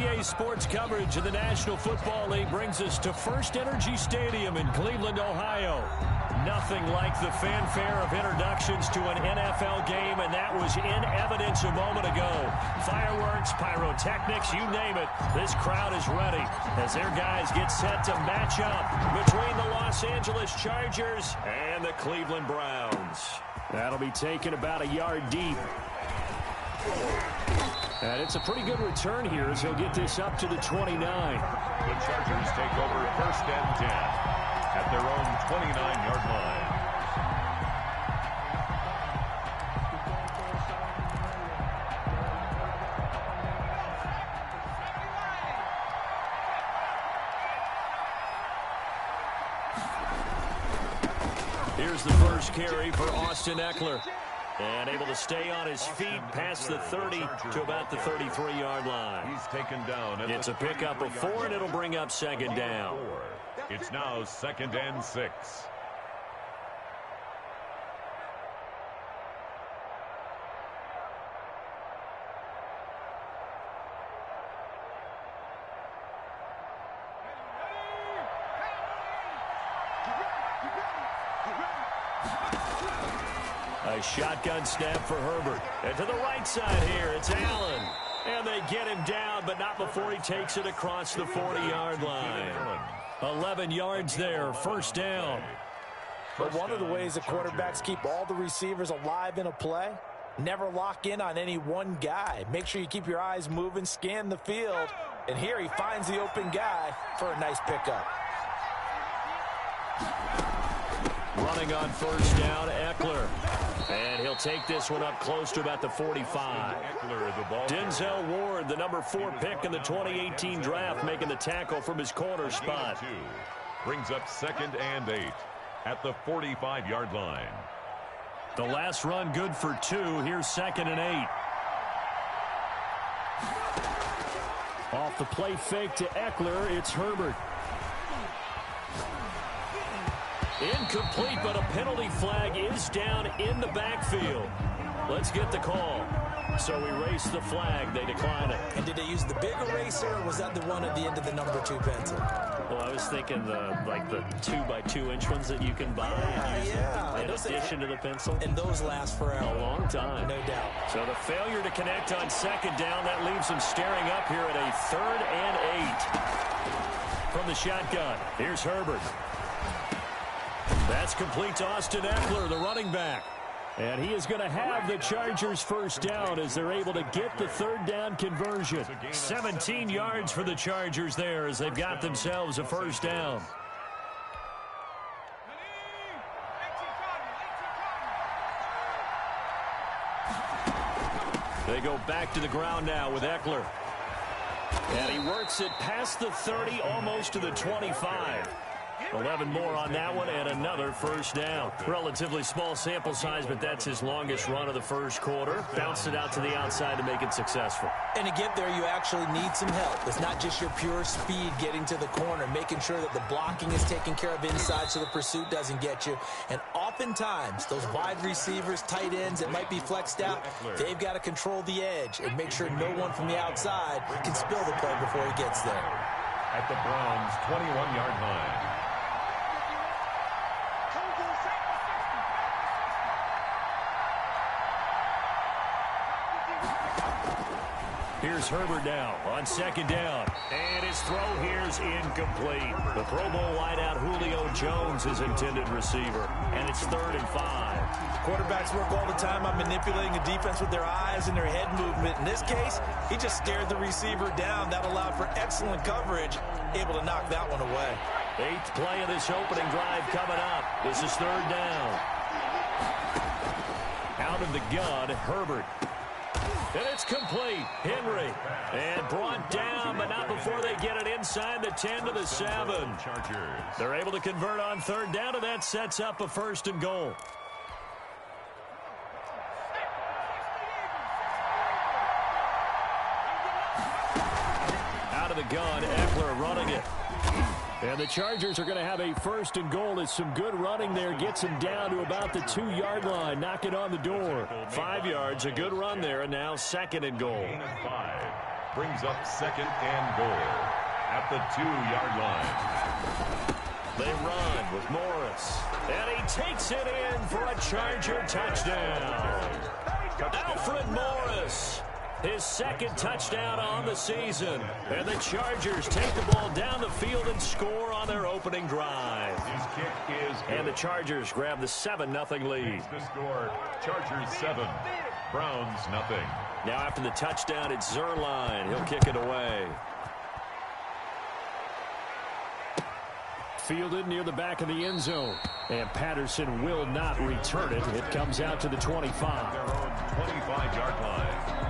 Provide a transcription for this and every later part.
EA Sports coverage of the National Football League brings us to First Energy Stadium in Cleveland, Ohio. Nothing like the fanfare of introductions to an NFL game, and that was in evidence a moment ago. Fireworks, pyrotechnics, you name it. This crowd is ready as their guys get set to match up between the Los Angeles Chargers and the Cleveland Browns. That'll be taken about a yard deep. And it's a pretty good return here as he'll get this up to the 29. The Chargers take over 1st and 10 at their own 29-yard line. Here's the first carry for Austin Ekeler. And able to stay on his feet past the 30 to about the 33-yard line. He's taken down. It's a pickup of 4, and it'll bring up 2nd down. It's now 2nd and 6. A shotgun snap for Herbert. And to the right side here, it's Allen. And they get him down, but not before he takes it across the 40-yard line. 11 yards there, 1st down. But one of the ways the quarterbacks keep all the receivers alive in a play, never lock in on any one guy. Make sure you keep your eyes moving, scan the field. And here he finds the open guy for a nice pickup. Running on 1st down, Ekeler. And he'll take this one up close to about the 45. Denzel Ward, the number 4 pick in the 2018 draft, making the tackle from his corner spot. Brings up 2nd and 8 at the 45-yard line. The last run good for 2. Here's 2nd and 8. Off the play fake to Ekeler, it's Herbert. Incomplete, but a penalty flag is down in the backfield. Let's get the call. So erase the flag. They decline it. And did they use the big eraser, or was that the one at the end of the number 2 pencil? Well, I was thinking the 2x2 inch ones that you can buy in addition to the pencil. And those last forever. A long time. No doubt. So the failure to connect on 2nd down, that leaves them staring up here at a 3rd and 8. From the shotgun, here's Herbert. That's complete to Austin Ekeler, the running back. And he is going to have the Chargers 1st down as they're able to get the 3rd down conversion. 17 yards for the Chargers there as they've got themselves a 1st down. They go back to the ground now with Ekeler. And he works it past the 30, almost to the 25. 11 more on that one, and another 1st down. Relatively small sample size, but that's his longest run of the 1st quarter. Bounced it out to the outside to make it successful. And to get there, you actually need some help. It's not just your pure speed getting to the corner, making sure that the blocking is taken care of inside so the pursuit doesn't get you. And oftentimes, those wide receivers, tight ends that might be flexed out, they've got to control the edge and make sure no one from the outside can spill the play before he gets there. At the Browns' 21-yard line. Here's Herbert now on 2nd down. And his throw here's incomplete. The Pro Bowl wideout Julio Jones is intended receiver. And it's 3rd and 5. Quarterbacks work all the time on manipulating a defense with their eyes and their head movement. In this case, he just stared the receiver down. That allowed for excellent coverage, able to knock that one away. 8th play of this opening drive coming up. This is 3rd down. Out of the gun, Herbert. And it's complete. Henry. And brought down, but not before they get it inside the 10 to the 7. They're able to convert on 3rd down, and that sets up a 1st and goal. Out of the gun, Ekeler running it. And the Chargers are going to have a 1st and goal as some good running there gets him down to about the 2-yard line, knocking on the door. 5 yards, a good run there, and now 2nd and goal. brings up second and goal at the 2-yard line. They run with Morris, and he takes it in for a Charger touchdown. Alfred Morris, his second touchdown on the season. And the Chargers take the ball down the field and score on their opening drive. His kick is good. And the Chargers grab the 7-0 lead. The score, Chargers 7, Browns 0. Now after the touchdown, it's Zuerlein. He'll kick it away. Fielded near the back of the end zone. And Patterson will not return it. It comes out to the 25. Their own 25-yard line.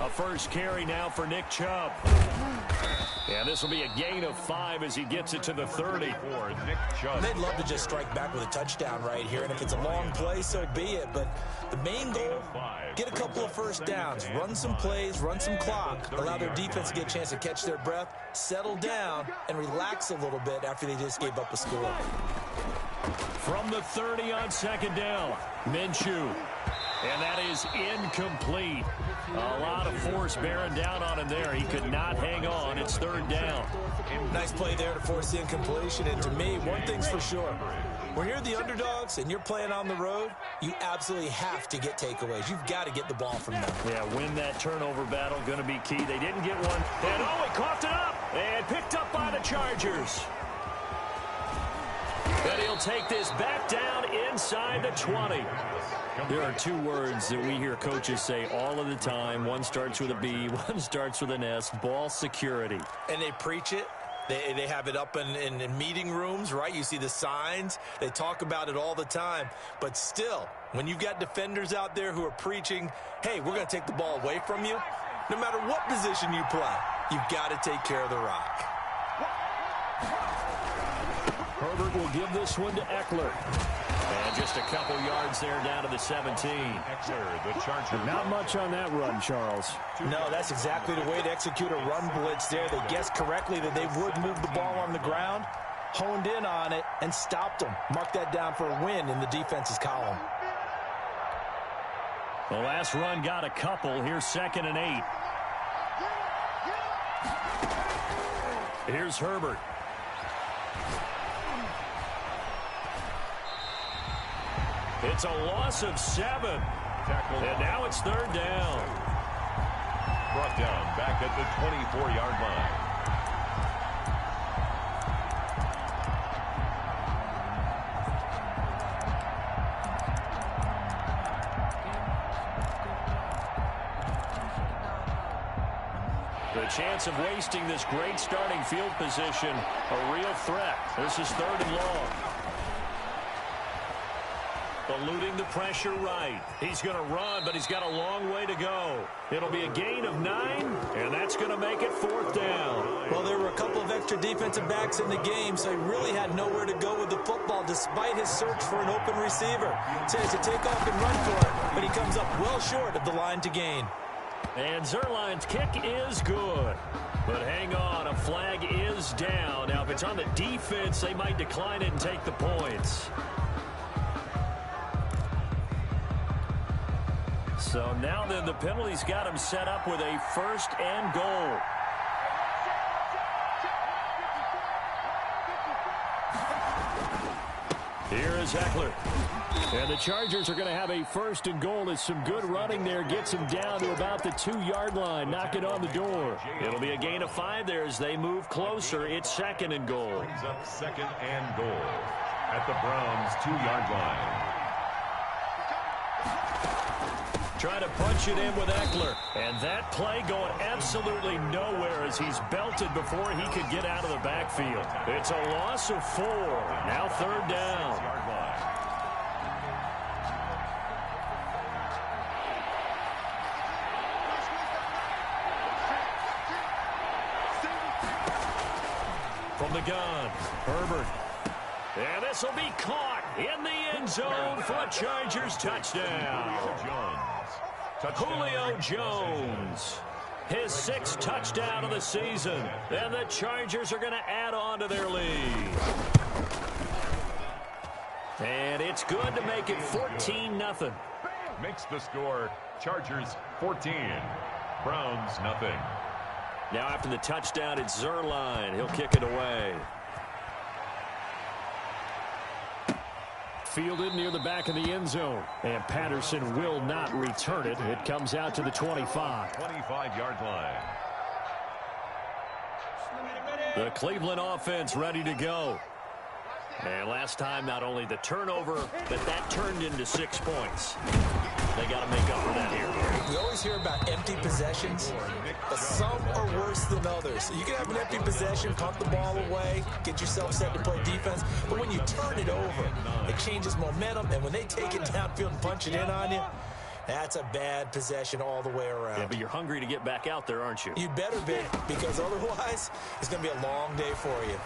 A first carry now for Nick Chubb. And this will be a gain of 5 as he gets it to the 30. For Nick Chubb. They'd love to just strike back with a touchdown right here, and if it's a long play, so be it. But the main goal, get a couple of first downs, run some plays, run some clock, allow their defense to get a chance to catch their breath, settle down, and relax a little bit after they just gave up a score. From the 30 on second down, Minshew. And that is incomplete. A lot of force bearing down on him there. He could not hang on. It's third down. Nice play there to force the incompletion. And to me, one thing's for sure. When you're the underdogs and you're playing on the road, you absolutely have to get takeaways. You've got to get the ball from them. Yeah, win that turnover battle. Going to be key. They didn't get one. And oh, he coughed it up. And picked up by the Chargers. And he'll take this back down inside the 20. There are two words that we hear coaches say all of the time. One starts with a B, one starts with an S, ball security. And they preach it. They have it up in meeting rooms, right? You see the signs. They talk about it all the time. But still, when you've got defenders out there who are preaching, hey, we're going to take the ball away from you, no matter what position you play, you've got to take care of the rock. Herbert will give this one to Eckler. And just a couple yards there down to the 17. Eckler, the Charger. Not much on that run, Charles. No, that's exactly the way to execute a run blitz there. They guessed correctly that they would move the ball on the ground, honed in on it, and stopped them. Mark that down for a win in the defense's column. The last run got a couple. Here's 2nd and 8. Here's Herbert. It's a loss of 7. And now it's third down. Brought down back at the 24-yard line. The chance of wasting this great starting field position, a real threat. This is 3rd and long. Eluding the pressure right. He's going to run, but he's got a long way to go. It'll be a gain of 9, and that's going to make it 4th down. Well, there were a couple of extra defensive backs in the game, so he really had nowhere to go with the football despite his search for an open receiver. So he has to take off and run for it, but he comes up well short of the line to gain. And Zuerlein's kick is good. But hang on, a flag is down. Now, if it's on the defense, they might decline it and take the points. So now then the penalty's got him set up with a 1st and goal. Here is Eckler. And the Chargers are going to have a 1st and goal as some good running there gets him down to about the 2-yard line. Knock it on the door. It'll be a gain of 5 there as they move closer. It's 2nd and goal. Brings up 2nd and goal at the Browns' 2-yard line. Trying to punch it in with Eckler. And that play going absolutely nowhere as he's belted before he could get out of the backfield. It's a loss of 4. Now 3rd down. From the gun, Herbert. And this will be caught in the end zone for a Chargers touchdown. Julio Jones. His 6th touchdown of the season. And the Chargers are going to add on to their lead. And it's good to make it 14-0. Makes the score Chargers 14, Browns nothing. Now after the touchdown, it's Zuerlein. He'll kick it away. Fielded near the back of the end zone. And Patterson will not return it. It comes out to the 25. 25-yard line. The Cleveland offense ready to go. And last time, not only the turnover, but that turned into 6 points. They got to make up for that here. We always hear about empty possessions, but some are worse than others. You can have an empty possession, punt the ball away, get yourself set to play defense, but when you turn it over, it changes momentum, and when they take it downfield and punch it in on you, that's a bad possession all the way around. Yeah, but you're hungry to get back out there, aren't you? You better be, because otherwise, it's going to be a long day for you.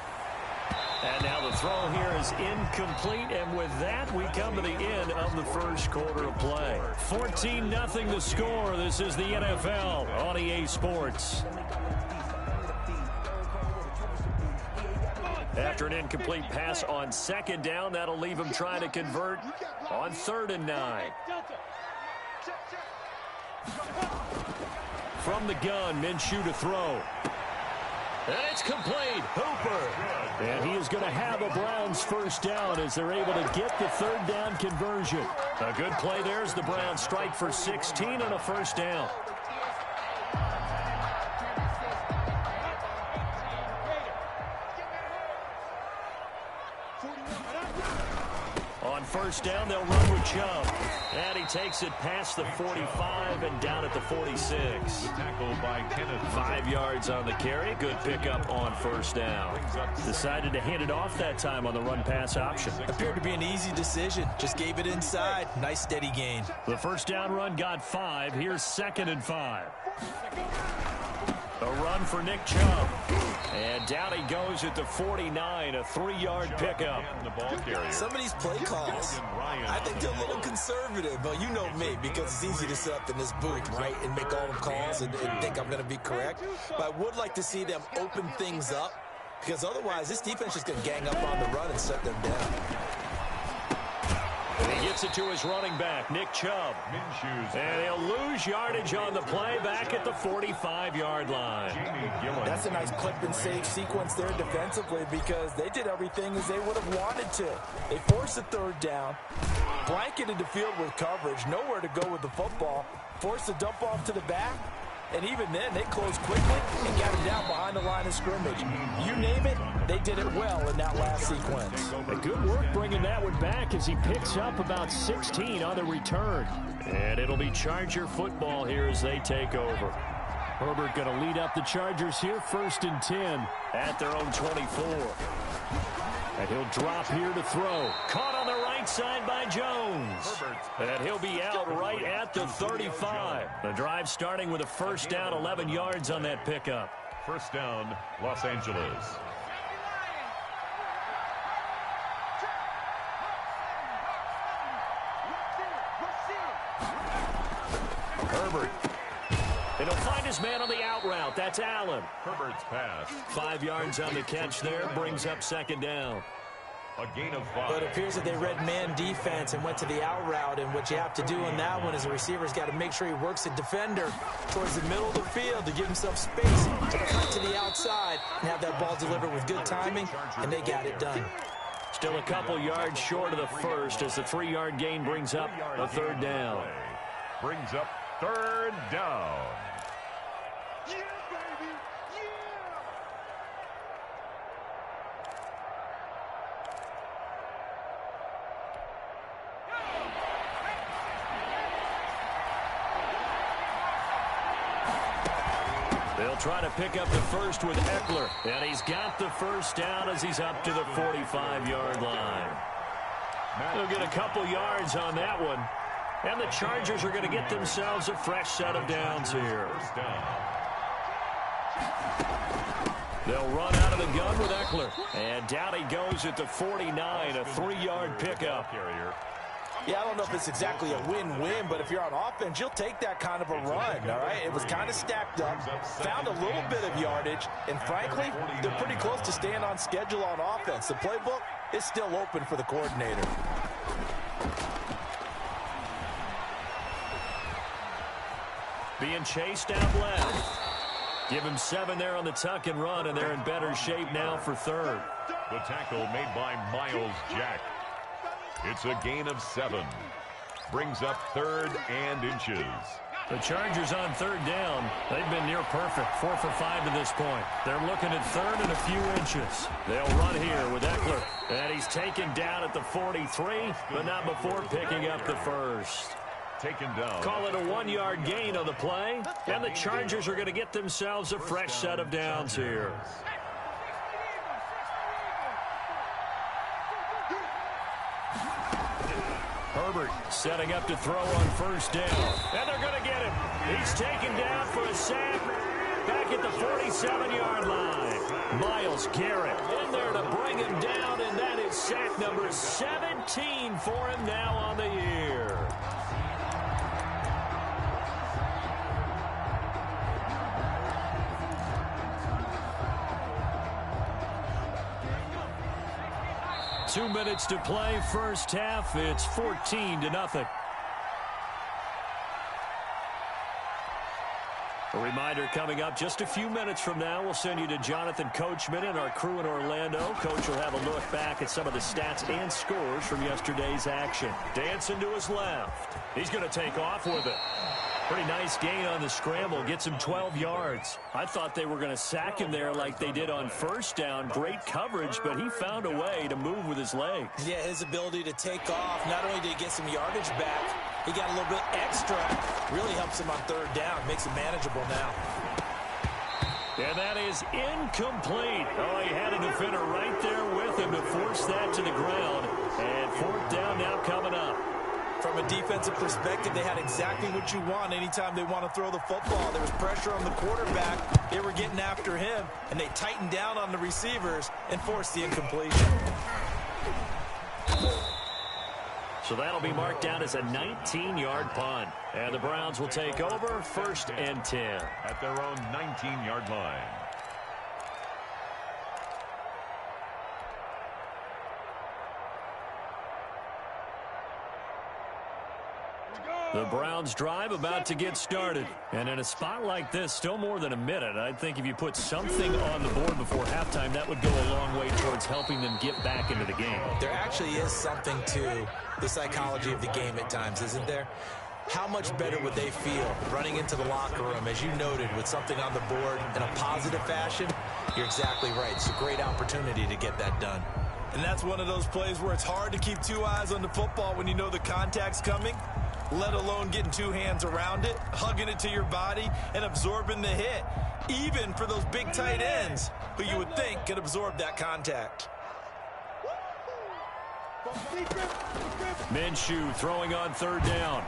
And now the throw here is incomplete, and with that, we come to the end of the first quarter of play. 14-0 the score. This is the NFL on EA Sports. After an incomplete pass on 2nd down, that'll leave him trying to convert on 3rd and 9. From the gun, Minshew to throw. And it's complete. Hooper. And he is going to have a Browns first down as they're able to get the 3rd down conversion. A good play there as the Browns strike for 16 on a first down. On first down, they'll run with Chubb. And he takes it past the 45 and down at the 46. Tackle by Kenneth. 5 yards on the carry. Good pickup on first down. Decided to hand it off that time on the run-pass option. Appeared to be an easy decision. Just gave it inside. Nice steady gain. The first down run got 5. Here's 2nd and 5. A run for Nick Chubb. And down he goes at the 49, a 3-yard pickup. Some of these play calls, I think they're a little conservative, but you know me, because it's easy to sit up in this booth, right, and make all the calls and think I'm going to be correct. But I would like to see them open things up, because otherwise this defense is going to gang up on the run and shut them down. And he gets it to his running back, Nick Chubb. And he'll lose yardage on the play back at the 45-yard line. That's a nice clip and save sequence there defensively, because they did everything as they would have wanted to. They forced the 3rd down, blanketed the field with coverage, nowhere to go with the football, forced the dump off to the back, and even then they closed quickly and got him down behind the line of scrimmage. You name it, they did it well in that last sequence. A good work bringing that one back as he picks up about 16 on the return. And it'll be Charger football here as they take over. Herbert going to lead up the Chargers here, 1st and 10 at their own 24. And he'll drop here to throw. Caught on the right side by Jones. And he'll be out right at the 35. The drive starting with a first down, 11 yards on that pickup. First down, Los Angeles. Herbert. And he'll find his man on the out route. That's Allen. Herbert's pass. 5 yards on the catch there. Brings up 2nd down. A gain of 5. But it appears that they read man defense and went to the out route. And what you have to do on that one is the receiver's got to make sure he works the defender towards the middle of the field to give himself space to cut to the outside and have that ball delivered with good timing. And they got it done. Still a couple yards short of the first as the 3-yard gain brings up a 3rd down. Brings up 3rd down. They'll try to pick up the first with Eckler. And he's got the first down as he's up to the 45-yard line. They'll get a couple yards on that one. And the Chargers are going to get themselves a fresh set of downs here. They'll run out of the gun with Eckler. And down he goes at the 49, a 3-yard pickup. Yeah, I don't know if it's exactly a win-win, but if you're on offense, you'll take that kind of a run, all right? It was kind of stacked up, found a little bit of yardage, and frankly, they're pretty close to staying on schedule on offense. The playbook is still open for the coordinator. Being chased out left. Give him 7 there on the tuck and run, and they're in better shape now for third. The tackle made by Miles Jack. It's a gain of 7. Brings up 3rd and inches. The Chargers on 3rd down. They've been near perfect, 4 for 5 to this point. They're looking at 3rd and a few inches. They'll run here with Eckler. And he's taken down at the 43, but not before picking up the first. Taken down. Call it a 1-yard gain on the play. And the Chargers are going to get themselves a fresh set of downs here. Herbert setting up to throw on 1st down. And they're going to get him. He's taken down for a sack back at the 47-yard line. Myles Garrett in there to bring him down, and that is sack number 17 for him now on the year. Two minutes to play, first half. It's 14-0. A reminder coming up just a few minutes from now. We'll send you to Jonathan Coachman and our crew in Orlando. Coach will have a look back at some of the stats and scores from yesterday's action. Dancing to his left. He's going to take off with it. Pretty nice gain on the scramble. Gets him 12 yards. I thought they were going to sack him there like they did on 1st down. Great coverage, but he found a way to move with his legs. Yeah, his ability to take off, not only did he get some yardage back, he got a little bit extra. Really helps him on 3rd down. Makes it manageable now. And that is incomplete. Oh, he had a defender right there with him to force that to the ground. And 4th down now coming up. From a defensive perspective, they had exactly what you want anytime they want to throw the football. There was pressure on the quarterback. They were getting after him, and they tightened down on the receivers and forced the incompletion. So that'll be marked down as a 19-yard punt. And the Browns will take over 1st and 10. At their own 19-yard line. The Browns drive about to get started. And in a spot like this, still more than a minute, I think if you put something on the board before halftime, that would go a long way towards helping them get back into the game. There actually is something to the psychology of the game at times, isn't there? How much better would they feel running into the locker room, as you noted, with something on the board in a positive fashion? You're exactly right. It's a great opportunity to get that done. And that's one of those plays where it's hard to keep 2 eyes on the football when you know the contact's coming, let alone getting 2 hands around it, hugging it to your body, and absorbing the hit, even for those big tight ends who you would think could absorb that contact. Minshew throwing on 3rd down.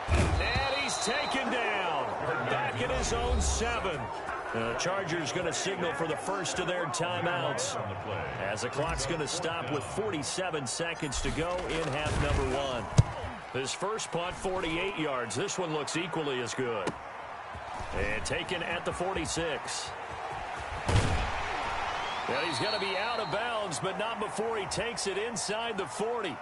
And he's taken down. Back in his own 7. The Chargers going to signal for the first of their timeouts, as the clock's going to stop with 47 seconds to go in half number 1. His first punt, 48 yards. This one looks equally as good. And taken at the 46. Well, he's going to be out of bounds, but not before he takes it inside the 40.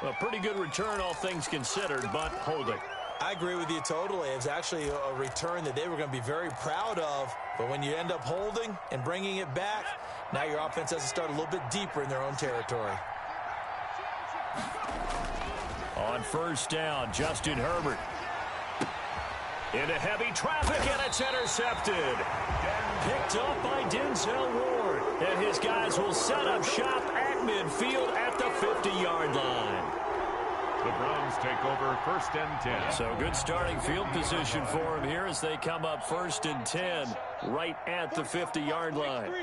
A pretty good return, all things considered, but holding. I agree with you totally. It was actually a return that they were going to be very proud of. But when you end up holding and bringing it back, now your offense has to start a little bit deeper in their own territory. On 1st down, Justin Herbert. Into heavy traffic, and it's intercepted. Picked up by Denzel Ward. And his guys will set up shop at midfield at the 50-yard line. The Browns take over 1st and 10. So good starting field position for him here as they come up 1st and 10 right at the 50-yard line.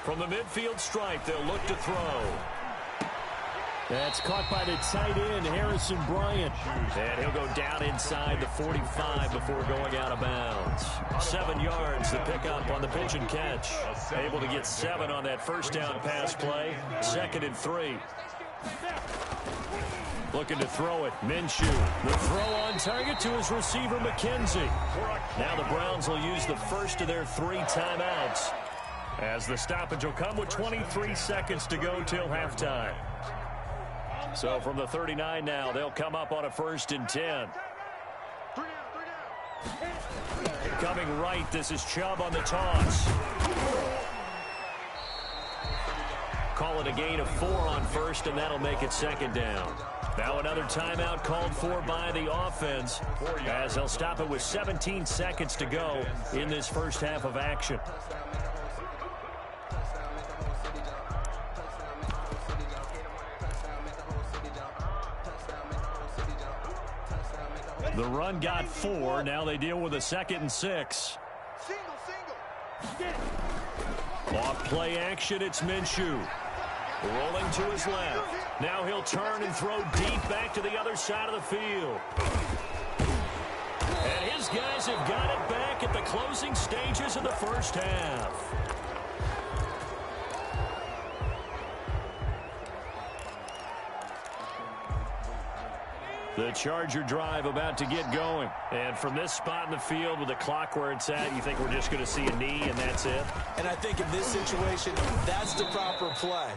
From the midfield stripe, they'll look to throw. That's caught by the tight end, Harrison Bryant. And he'll go down inside the 45 before going out of bounds. 7 yards, the pickup on the pitch and catch. Able to get 7 on that first down pass play. 2nd and 3. Looking to throw it. Minshew. The throw on target to his receiver, McKenzie. Now the Browns will use the first of their 3 timeouts, as the stoppage will come with 23 seconds to go till halftime. So from the 39 now, they'll come up on a 1st and 10. Coming right, this is Chubb on the toss. Call it a gain of 4 on 1st, and that'll make it 2nd down. Now another timeout called for by the offense, as they'll stop it with 17 seconds to go in this first half of action. The run got 4. Now they deal with a 2nd and 6. Off play action, it's Minshew. Rolling to his left. Now he'll turn and throw deep back to the other side of the field. And his guys have got it back at the closing stages of the first half. The Charger drive about to get going. And from this spot in the field with the clock where it's at, you think we're just going to see a knee and that's it? And I think in this situation, that's the proper play.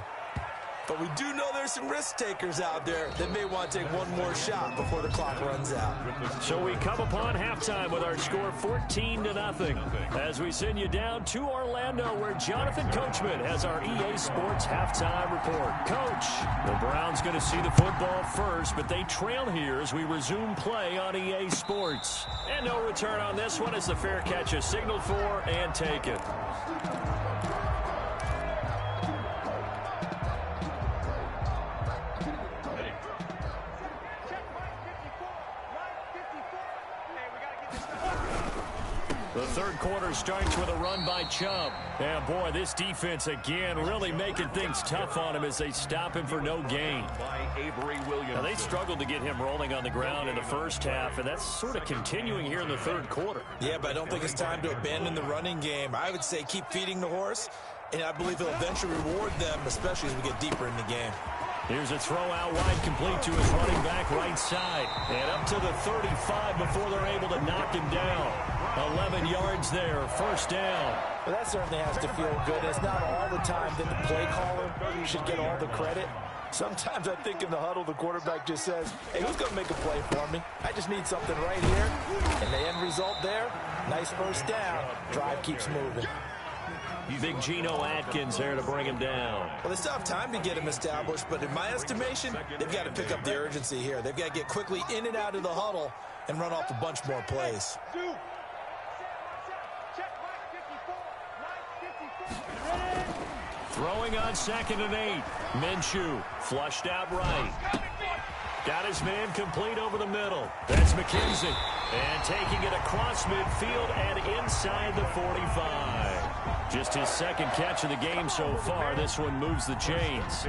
But we do know there's some risk takers out there that may want to take one more shot before the clock runs out. So we come upon halftime with our score 14-0 as we send you down to Orlando, where Jonathan Coachman has our EA Sports halftime report. Coach, the Browns going to see the football first, but they trail here as we resume play on EA Sports. And no return on this one as the fair catch is signaled for and taken. The third quarter starts with a run by Chubb. And boy, this defense again really making things tough on him as they stop him for no gain. Now, they struggled to get him rolling on the ground in the first half, and that's sort of continuing here in the third quarter. Yeah, but I don't think it's time to abandon the running game. I would say keep feeding the horse, and I believe he'll eventually reward them, especially as we get deeper in the game. Here's a throw out wide, complete to his running back right side. And up to the 35 before they're able to knock him down. 11 yards there, first down. Well, that certainly has to feel good. It's not all the time that the play caller should get all the credit. Sometimes I think in the huddle, the quarterback just says, hey, who's going to make a play for me? I just need something right here. And the end result there, nice first down. Drive keeps moving. Big Geno Atkins there to bring him down. Well, they still have time to get him established, but in my estimation, they've got to pick up the urgency here. They've got to get quickly in and out of the huddle and run off a bunch more plays. Throwing on 2nd and 8. Minshew flushed out right. Got his man complete over the middle. That's McKenzie. And taking it across midfield and inside the 45. Just his 2nd catch of the game so far. This one moves the chains.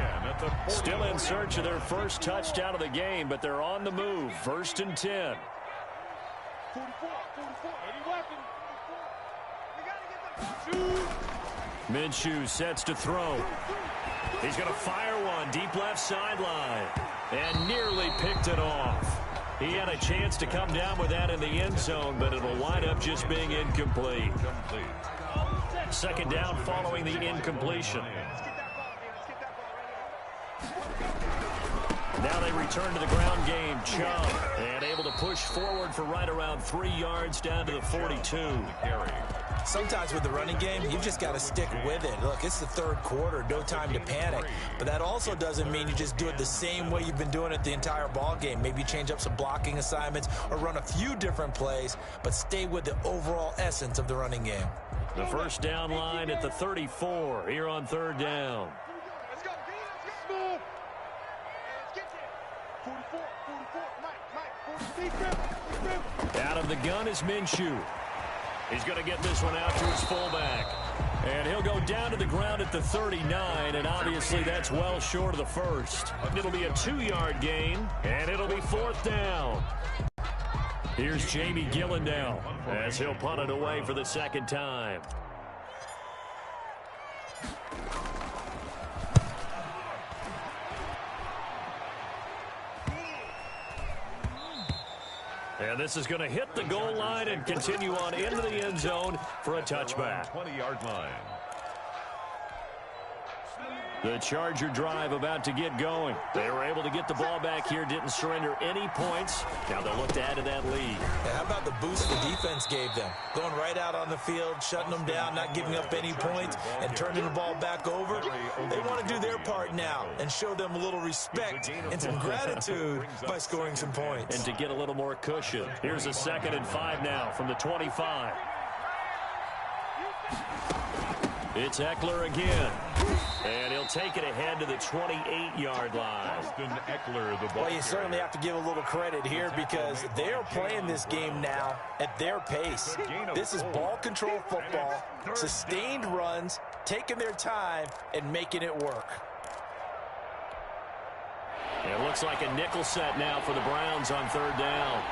Still in search of their first touchdown of the game, but they're on the move. 1st and 10. Minshew sets to throw. He's going to fire one deep left sideline. And nearly picked it off. He had a chance to come down with that in the end zone, but it'll wind up just being incomplete. 2nd down following the incompletion. Now they return to the ground game. Chubb, and able to push forward for right around 3 yards down to the 42. Sometimes with the running game, you just got to stick with it. Look, it's the third quarter, no time to panic. But that also doesn't mean you just do it the same way you've been doing it the entire ball game. Maybe change up some blocking assignments or run a few different plays, but stay with the overall essence of the running game. The first down line at the 34 here on 3rd down. Let's go, let's get it. Out of the gun is Minshew. He's going to get this one out to his fullback. And he'll go down to the ground at the 39, and obviously that's well short of the first. It'll be a 2-yard gain, and it'll be 4th down. Here's Jamie Gillen now as he'll punt it away for the second time. And this is going to hit the goal line and continue on into the end zone for a touchback. 20-yard line. The Charger drive about to get going. They were able to get the ball back here, didn't surrender any points. Now they'll look to add to that lead. How about the boost the defense gave them? Going right out on the field, shutting them down, not giving up any points, and turning the ball back over. They want to do their part now and show them a little respect and some gratitude by scoring some points. And to get a little more cushion. Here's a 2nd and 5 now from the 25. It's Eckler again. And he'll take it ahead to the 28-yard line. Austin Eckler, the ball. Well, you certainly have to give a little credit here because they're playing this game now at their pace. This is ball control football, sustained runs, taking their time, and making it work. It looks like a nickel set now for the Browns on 3rd down.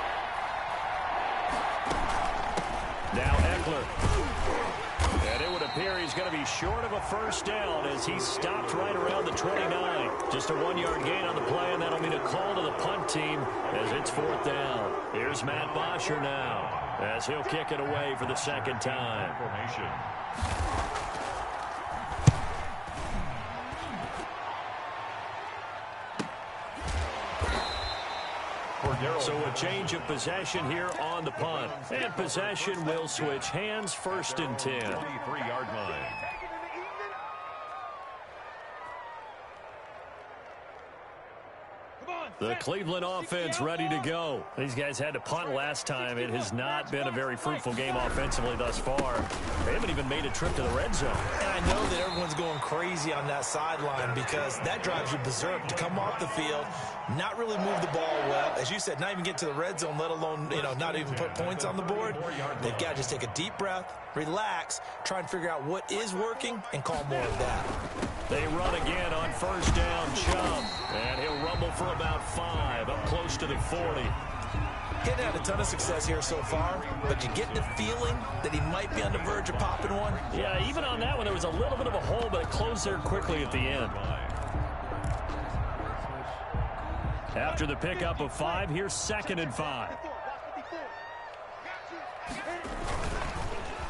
Now Eckler. And it would appear he's going to be short of a first down as he stopped right around the 29. Just a 1-yard gain on the play, and that'll mean a call to the punt team as it's 4th down. Here's Matt Bosher now as he'll kick it away for the 2nd time. Formation. So a change of possession here on the punt. And possession will switch hands, 1st and 10. 23-yard line. The Cleveland offense ready to go. These guys had to punt last time. It has not been a very fruitful game offensively thus far. They haven't even made a trip to the red zone. And I know that everyone's going crazy on that sideline because that drives you berserk to come off the field, not really move the ball well. As you said, not even get to the red zone, let alone, not even put points on the board. They've got to just take a deep breath, relax, try and figure out what is working, and call more of that. They run again on 1st down, Chubb. And he'll rumble for about 5, up close to the 40. He's had a ton of success here so far, but you get the feeling that he might be on the verge of popping one. Yeah, even on that one, there was a little bit of a hole, but it closed there quickly at the end. After the pickup of 5, here's 2nd and 5.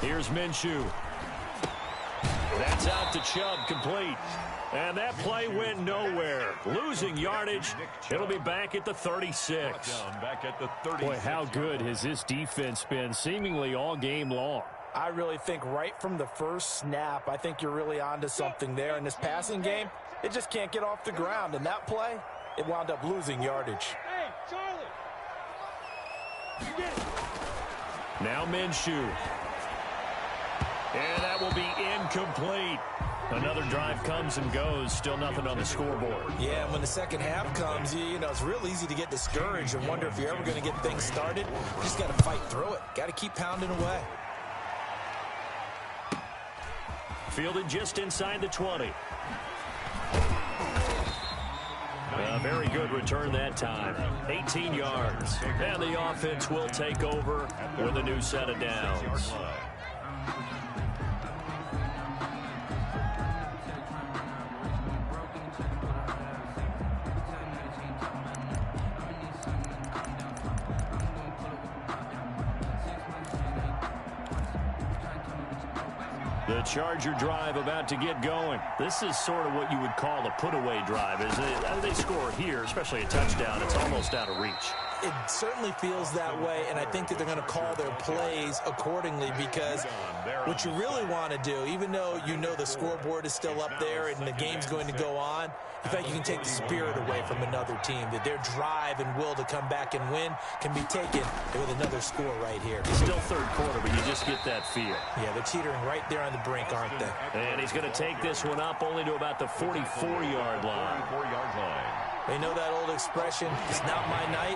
Here's Minshew. That's out to Chubb, complete. And that play went nowhere. Losing yardage. It'll be back at the 36. Back at the 36. Boy, how good has this defense been seemingly all game long? I really think right from the first snap, I think you're really onto something there. In this passing game, it just can't get off the ground. And that play, it wound up losing yardage. Hey, Charlie. Now Minshew. And that will be incomplete. Another drive comes and goes. Still nothing on the scoreboard. Yeah, when the second half comes, it's real easy to get discouraged and wonder if you're ever going to get things started. You just got to fight through it. Got to keep pounding away. Fielded just inside the 20. A very good return that time. 18 yards. And the offense will take over with a new set of downs. The Charger drive about to get going. This is sort of what you would call a put-away drive. As they score here, especially a touchdown, it's almost out of reach. It certainly feels that way, and I think that they're going to call their plays accordingly because what you really want to do, even though you know the scoreboard is still up there and the game's going to go on, in fact, you can take the spirit away from another team, that their drive and will to come back and win can be taken with another score right here. Still 3rd quarter, but you just get that feel. Yeah, they're teetering right there on the brink, aren't they? And he's going to take this one up only to about the 44-yard line. 44-yard line. They know that old expression, it's not my night.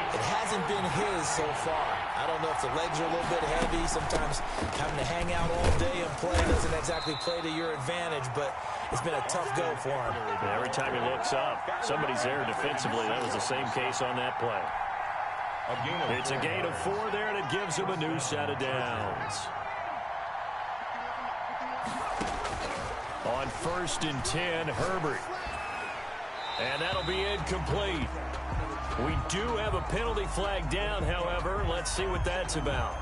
It hasn't been his so far. I don't know if the legs are a little bit heavy. Sometimes having to hang out all day and play doesn't exactly play to your advantage, but it's been a tough go for him. Every time he looks up, somebody's there defensively. That was the same case on that play. It's a gain of 4 there, and it gives him a new set of downs. On 1st and 10, Herbert. And that'll be incomplete. We do have a penalty flag down, however. Let's see what that's about.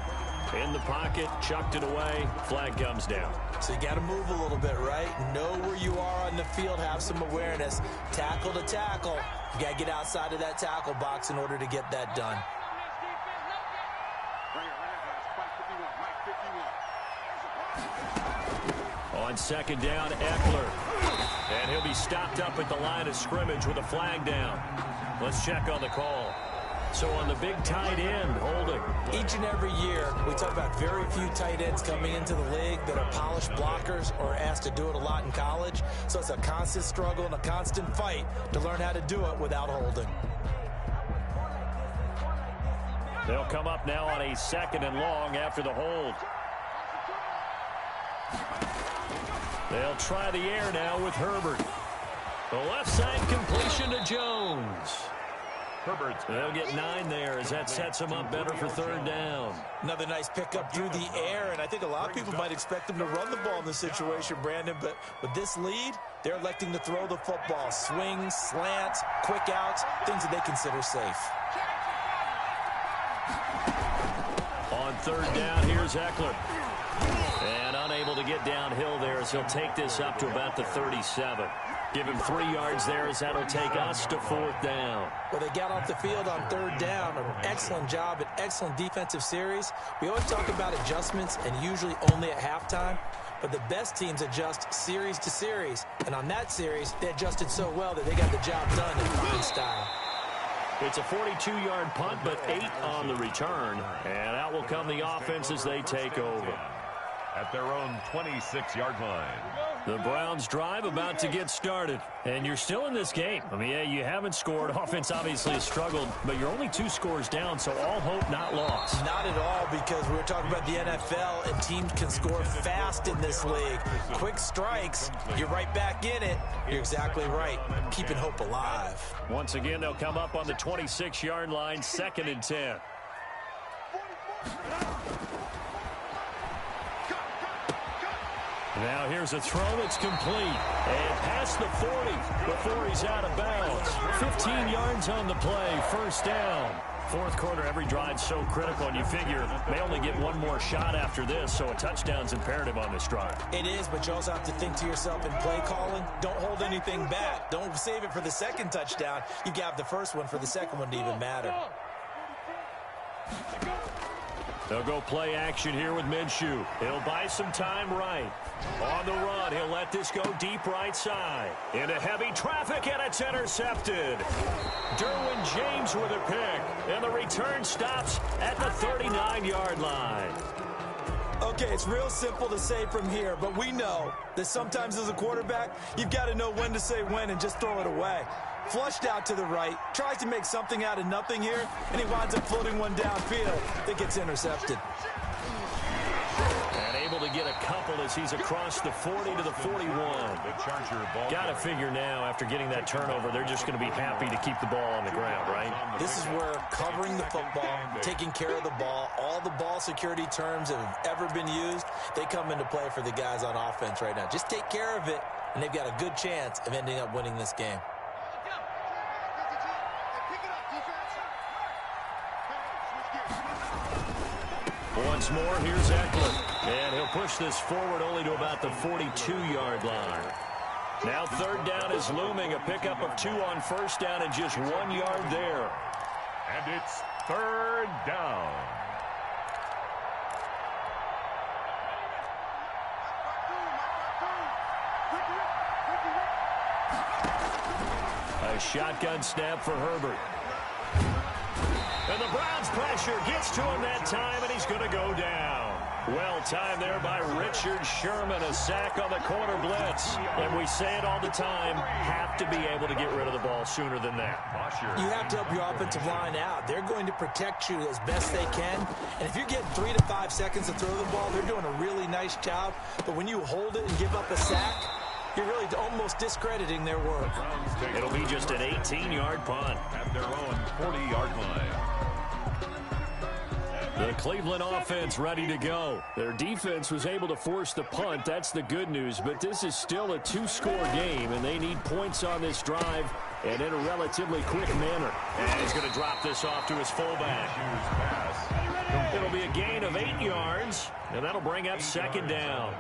In the pocket, chucked it away, flag comes down. So you got to move a little bit, right? Know where you are on the field, have some awareness. Tackle to tackle. You got to get outside of that tackle box in order to get that done. On 2nd down, Eckler. And he'll be stopped up at the line of scrimmage with a flag down. Let's check on the call. So on the big tight end, holding. Each and every year, we talk about very few tight ends coming into the league that are polished blockers or asked to do it a lot in college. So it's a constant struggle and a constant fight to learn how to do it without holding. They'll come up now on a 2nd and long after the hold. They'll try the air now with Herbert. The left side completion to Jones. Herbert. They'll get 9 there as that sets them up better for 3rd down. Another nice pickup through the air, and I think a lot of people might expect them to run the ball in this situation, Brandon, but with this lead, they're electing to throw the football. Swings, slants, quick outs, things that they consider safe. On 3rd down, here's Eckler. And unable to get downhill there as he'll take this up to about the 37. Give him 3 yards there as that'll take us to 4th down. Well, they got off the field on 3rd down. An excellent job, an excellent defensive series. We always talk about adjustments and usually only at halftime. But the best teams adjust series to series. And on that series, they adjusted so well that they got the job done in fine style. It's a 42-yard punt, but 8 on the return. And out will come the offense as they take over. At their own 26-yard line. The Browns drive about to get started. And you're still in this game. I mean, yeah, you haven't scored. Offense obviously has struggled, but you're only 2 scores down, so all hope not lost. Not at all, because we were talking about the NFL, and teams can score fast in this league. Quick strikes, you're right back in it. You're exactly right. Keeping hope alive. Once again, they'll come up on the 26-yard line, 2nd and 10. Now here's a throw that's complete. And past the 40 before he's out of bounds. 15 yards on the play, 1st down. 4th quarter, every drive so critical, and you figure they only get 1 more shot after this, so a touchdown's imperative on this drive. It is, but you also have to think to yourself in play calling, don't hold anything back. Don't save it for the 2nd touchdown. You got the 1st one for the 2nd one to even matter. They'll go play action here with Minshew. He'll buy some time right. On the run, he'll let this go deep right side. Into heavy traffic, and it's intercepted. Derwin James with a pick. And the return stops at the 39-yard line. Okay, it's real simple to say from here, but we know that sometimes as a quarterback, you've got to know when to say when and just throw it away. Flushed out to the right, tries to make something out of nothing here, and he winds up floating one downfield that gets intercepted. And able to get a couple as he's across the 40 to the 41. Got to figure now, after getting that turnover, they're just going to be happy to keep the ball on the ground, right? This is where covering the football, taking care of the ball, all the ball security terms that have ever been used, they come into play for the guys on offense right now. Just take care of it, and they've got a good chance of ending up winning this game. Once more, here's Eckler. And he'll push this forward only to about the 42-yard line. Now 3rd down is looming. A pickup of 2 on 1st down and just 1 yard there. And it's 3rd down. A shotgun snap for Herbert. And the Browns pressure gets to him that time, and he's going to go down. Well timed there by Richard Sherman. A sack on the corner blitz. And we say it all the time, have to be able to get rid of the ball sooner than that. You have to help your offensive line out. They're going to protect you as best they can. And if you're getting 3 to 5 seconds to throw the ball, they're doing a really nice job. But when you hold it and give up a sack, you're really almost discrediting their work. It'll be just an 18-yard punt. At their own 40-yard line. The Cleveland offense ready to go. Their defense was able to force the punt. That's the good news. But this is still a two-score game, and they need points on this drive and in a relatively quick manner. And he's going to drop this off to his fullback. It'll be a gain of 8 yards, and that'll bring up second down.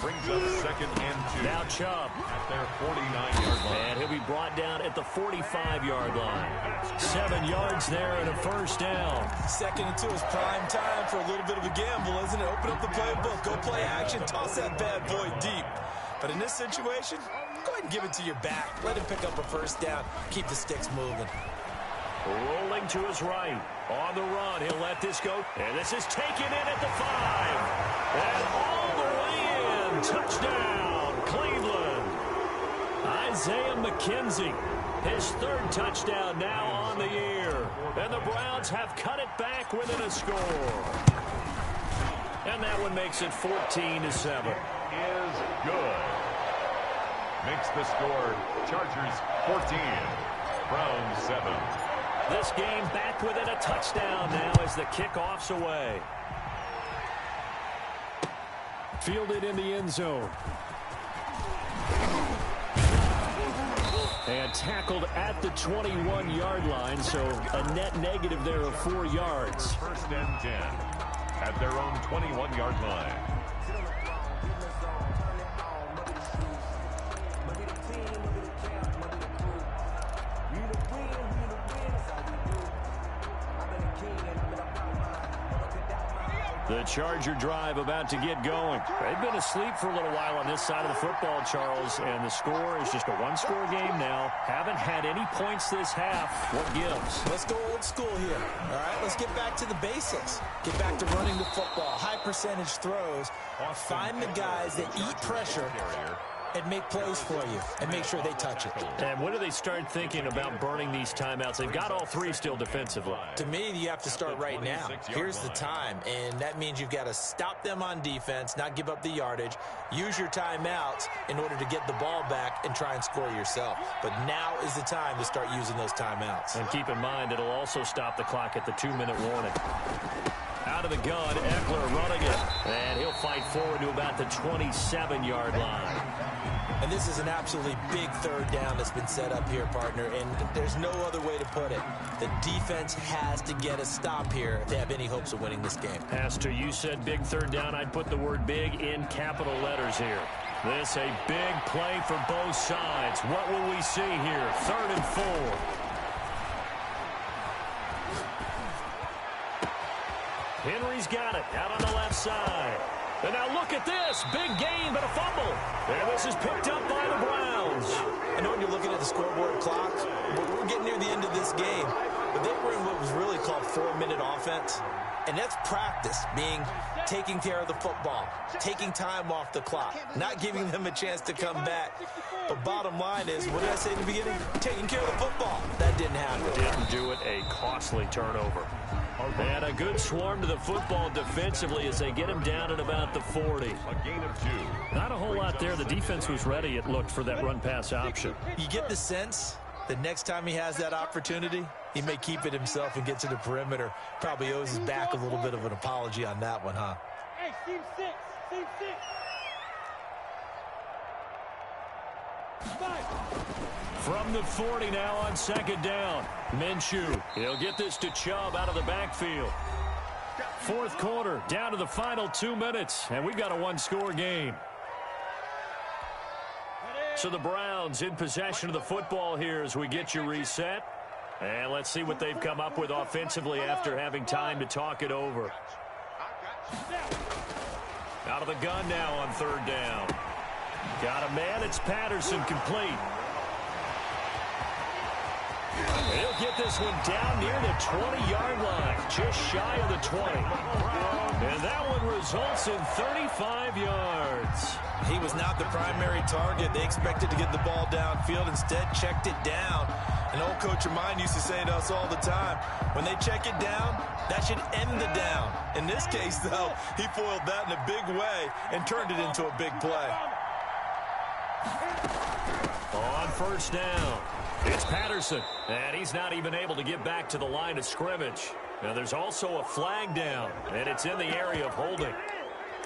Brings up second and 2. Now Chubb. At their 49-yard line. And he'll be brought down at the 45-yard line. 7 yards there and a first down. Second and 2 is prime time for a little bit of a gamble, isn't it? Open up the playbook, go play action, toss that bad boy deep. But in this situation, go ahead and give it to your back. Let him pick up a first down. Keep the sticks moving. Rolling to his right. On the run, he'll let this go. And this is taken in at the 5. And all the way in. Touchdown, Cleveland. Isaiah McKenzie, his 3rd touchdown now on the year. And the Browns have cut it back within a score. And that one makes it 14-7. Is good. Makes the score Chargers 14, Browns 7. This game back within a touchdown now as the kickoff's away. Fielded in the end zone. And tackled at the 21-yard line, so a net negative there of 4 yards. First and 10 at their own 21-yard line. The Charger drive about to get going. They've been asleep for a little while on this side of the football, Charles, and the score is just a one-score game now. Haven't had any points this half. What gives? Let's go old school here. All right, let's get back to the basics. Get back to running the football, high percentage throws. Find the guys that eat pressure and make plays for you and make sure they touch it. And when do they start thinking about burning these timeouts? They've got all 3 still defensively. To me, you have to start right now. Here's the time, and that means you've got to stop them on defense, not give up the yardage, use your timeouts in order to get the ball back and try and score yourself. But now is the time to start using those timeouts. And keep in mind, it'll also stop the clock at the 2-minute warning. Out of the gun, Eckler running it. And he'll fight forward to about the 27-yard line. And this is an absolutely big 3rd down that's been set up here, partner, and there's no other way to put it. The defense has to get a stop here if they have any hopes of winning this game. Pastor, you said big 3rd down. I'd put the word big in capital letters here. This a big play for both sides. What will we see here? 3rd and 4. Henry's got it out on the left side. And now look at this. Big gain, but a fumble. And this is picked up by the Browns. I know when you're looking at the scoreboard clock, but we're getting near the end of this game. But they were in what was really called 4-minute offense. And that's practice, being taking care of the football, taking time off the clock, not giving them a chance to come back. But bottom line is, what did I say in the beginning? Taking care of the football. That didn't happen. Didn't do it. A costly turnover. And a good swarm to the football defensively as they get him down at about the 40. A gain of 2. Not a whole lot there. The defense was ready, it looked, for that run-pass option. You get the sense that next time he has that opportunity, he may keep it himself and get to the perimeter. Probably owes his back a little bit of an apology on that one, huh? Hey, team 6. Team 6. 5. From the 40 now on 2nd down. Minshew. He'll get this to Chubb out of the backfield. 4th quarter, down to the final 2 minutes, and we've got a 1-score game. So the Browns in possession of the football here as we get you reset. And let's see what they've come up with offensively after having time to talk it over. Out of the gun now on 3rd down. Got a man, it's Patterson, complete. He'll get this one down near the 20-yard line, just shy of the 20. And that one results in 35 yards. He was not the primary target. They expected to get the ball downfield. Instead, checked it down. An old coach of mine used to say to us all the time, when they check it down, that should end the down. In this case, though, he foiled that in a big way and turned it into a big play. On 1st down, it's Patterson. And he's not even able to get back to the line of scrimmage. Now there's also a flag down, and it's in the area of holding.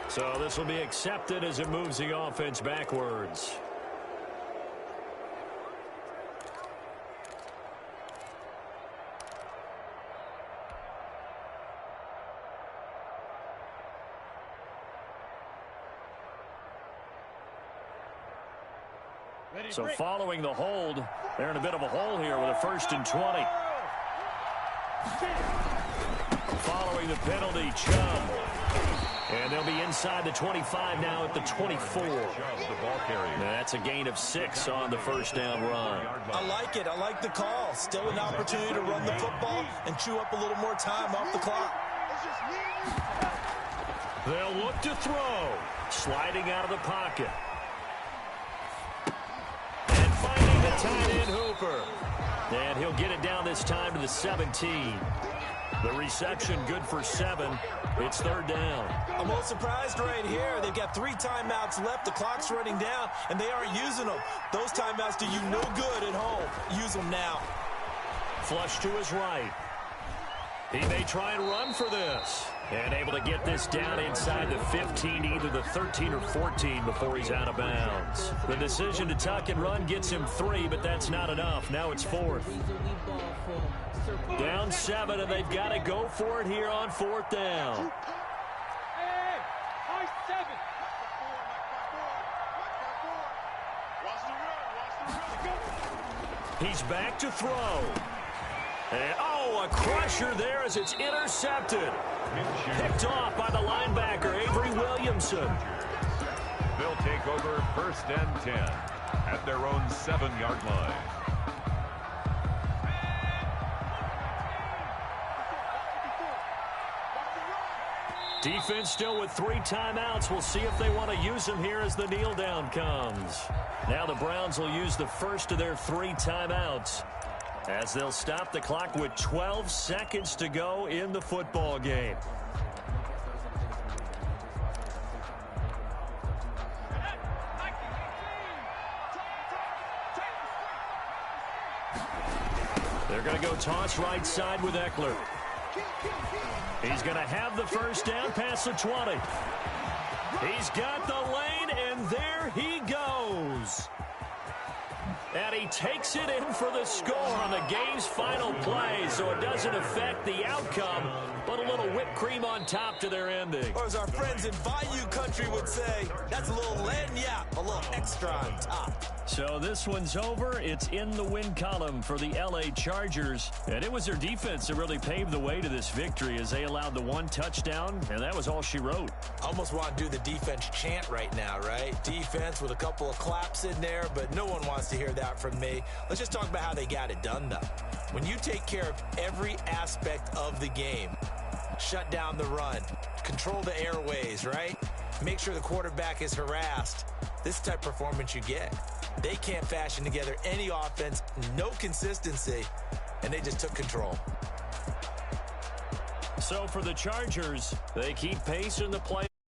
So this will be accepted as it moves the offense backwards. So following the hold, they're in a bit of a hole here with a 1st and 20. Following the penalty, Chubb. And they'll be inside the 25 now at the 24. That's a gain of 6 on the first down run. I like it. I like the call. Still an opportunity to run the football and chew up a little more time off the clock. They'll look to throw. Sliding out of the pocket. And finding the tight end Hooper. And he'll get it down this time to the 17. The reception good for 7. It's 3rd down. I'm a little surprised right here. They've got 3 timeouts left. The clock's running down, and they aren't using them. Those timeouts do you no good at home. Use them now. Flush to his right. He may try and run for this. And able to get this down inside the 15, either the 13 or 14 before he's out of bounds. The decision to tuck and run gets him 3, but that's not enough. Now it's 4th. Down 7, and they've got to go for it here on 4th down. He's back to throw. And, a crusher there as it's intercepted. Picked off by the linebacker, Avery Williamson. They'll take over 1st and 10 at their own 7-yard line. Defense still with 3 timeouts. We'll see if they want to use them here as the kneel down comes. Now the Browns will use the first of their 3 timeouts as they'll stop the clock with 12 seconds to go in the football game. They're going to go toss right side with Eckler. He's going to have the first down past the 20. He's got the lane, and there he goes. And he takes it in for the score on the game's final play, so it doesn't affect the outcome, but a little whipped cream on top to their ending. Or as our friends in Bayou Country would say, that's a little lagniappe, a little extra on top. So this one's over. It's in the win column for the L.A. Chargers. And it was their defense that really paved the way to this victory as they allowed the 1 touchdown, and that was all she wrote. I almost want to do the defense chant right now, right? Defense with a couple of claps in there, but no one wants to hear that from me. Let's just talk about how they got it done, though. When you take care of every aspect of the game, shut down the run, control the airways, right? Make sure the quarterback is harassed. This type of performance you get. They can't fashion together any offense, no consistency, and they just took control. So for the Chargers, they keep pace in the playoffs.